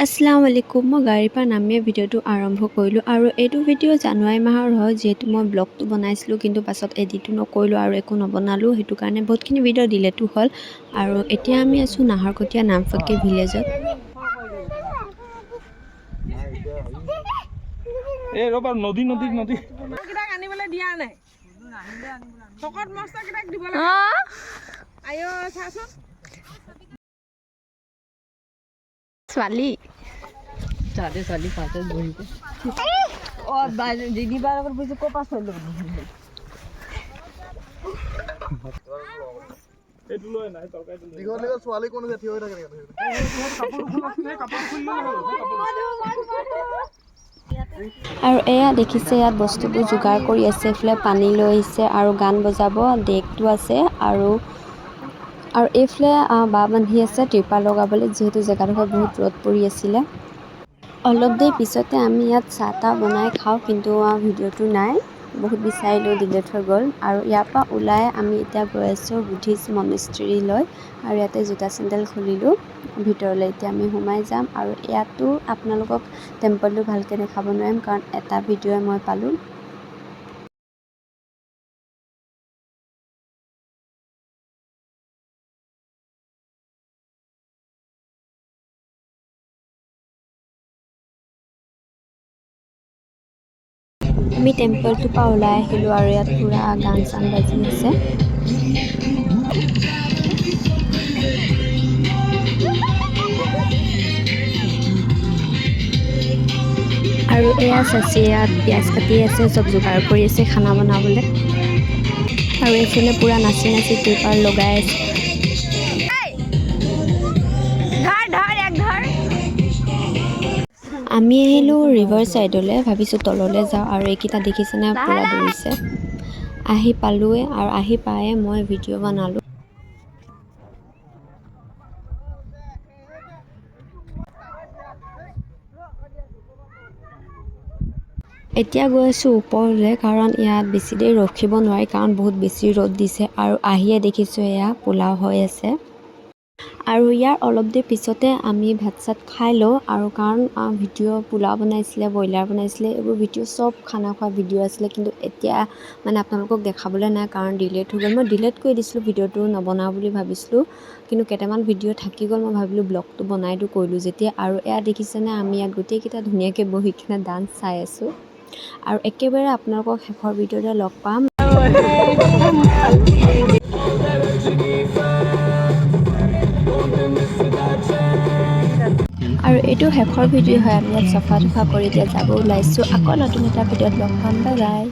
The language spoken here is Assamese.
আসসালামু আলাইকুম মই গাড়ীৰ পৰা নামিয়ে ভিডিঅ'টো আৰম্ভ কৰিলোঁ আৰু এইটো ভিডিঅ' জানুৱাৰী মাহৰ হয় যিহেতু মই ব্লগটো বনাইছিলোঁ কিন্তু পাছত এডিটো নকৰিলোঁ আৰু একো নবনালোঁ সেইটো কাৰণে বহুতখিনি ভিডিঅ' ডিলেটো হ'ল আৰু এতিয়া আমি আছোঁ নাহৰকটীয়া নামফাকে ভিলেজত। এই ৰবা নদী নদী নদী কিটাক আনিবলৈ দিয়া নাই শকত মস্ত কিটাক দিব লাগে আয়ো চাচোন ছোৱালী ছোৱালী পাতে বহিছে অ দিদি বাৰ আগত বুজি ক'ৰ পৰা চলি এইটো লৈ নাই তৰকাৰী দীঘল দীঘল ছোৱালী কোনো থিয় হৈ থাকে আৰু এয়া দেখিছে ইয়াত বস্তুবোৰ যোগাৰ কৰি আছে এইফালে পানী লৈ আহিছে আৰু গান বজাব ডেকটো আছে আৰু এইফালে বা বান্ধি আছে ত্ৰিপাল লগাবলৈ যিহেতু জেগাডোখৰ বহুত ৰ'দ পৰি আছিলে। অলপ দেৰি পিছতে আমি ইয়াত চাহ তাহ বনাই খাওঁ কিন্তু ভিডিঅ'টো নাই বহুত বিচাৰিলোঁ ডিলেট হৈ গ'ল আৰু ইয়াৰ পৰা ওলাই আমি এতিয়া গৈ আছোঁ বুদ্ধিষ্ট মনেষ্ট্ৰীলৈ আৰু ইয়াতে জোতা চেণ্ডেল খুলিলোঁ ভিতৰলৈ এতিয়া আমি সোমাই যাম আৰু ইয়াতো আপোনালোকক টেম্পলটো ভালকৈ দেখাব নোৱাৰিম কাৰণ এটা ভিডিঅ'ই মই পালোঁ। আমি টেম্পলটোৰ পৰা ওলাই আহিলোঁ আৰু ইয়াত পুৰা গান চান বাজি আছে। আৰু এয়া চাচি ইয়াত পিঁয়াজ কাটি আছে চব যোগাৰ কৰি আছে খানা বনাবলৈ আৰু এইফালে পুৰা নাচি নাচি ত্ৰিপাল লগাই আছে। আমি আহিলোঁ ৰিভাৰ ছাইডলৈ ভাবিছোঁ তললৈ যাওঁ আৰু এইকেইটা দেখিছেনে পুৰা দৌৰিছে আহি পালোৱে আৰু আহি পায়ে মই ভিডিঅ' বনালোঁ। এতিয়া গৈ আছোঁ ওপৰলৈ কাৰণ ইয়াত বেছি দেৰি ৰখিব নোৱাৰি কাৰণ বহুত বেছি ৰ'দ দিছে আৰু আহিয়ে দেখিছোঁ এয়া পোলাও হৈ আছে আৰু ইয়াৰ অলপ দেৰি পিছতে আমি ভাত চাত খাই লওঁ আৰু কাৰণ ভিডিঅ' পোলাও বনাইছিলে ব্ৰইলাৰ বনাইছিলে এইবোৰ ভিডিঅ' চব খানা খোৱা ভিডিঅ' আছিলে কিন্তু এতিয়া মানে আপোনালোকক দেখাবলৈ নাই কাৰণ ডিলেট হৈ গ'ল। মই ডিলেট কৰি দিছিলোঁ ভিডিঅ'টো নবনাওঁ বুলি ভাবিছিলোঁ কিন্তু কেইটামান ভিডিঅ' থাকি গ'ল মই ভাবিলোঁ ব্লগটো বনাইতো কৰিলোঁ যেতিয়া আৰু এয়া দেখিছেনে আমি ইয়াত গোটেইকেইটা ধুনীয়াকৈ বহি কিনে ডান্স চাই আছোঁ আৰু একেবাৰে আপোনালোকক শেষৰ ভিডিঅ'তে লগ পাম। আৰু এইটো শেষৰ ভিডিঅ' হয় আমি ইয়াত চফা তফা কৰি এতিয়া যাব ওলাইছোঁ আকৌ নতুন এটা ভিডিঅ'ত লগ পাম বাই বাই।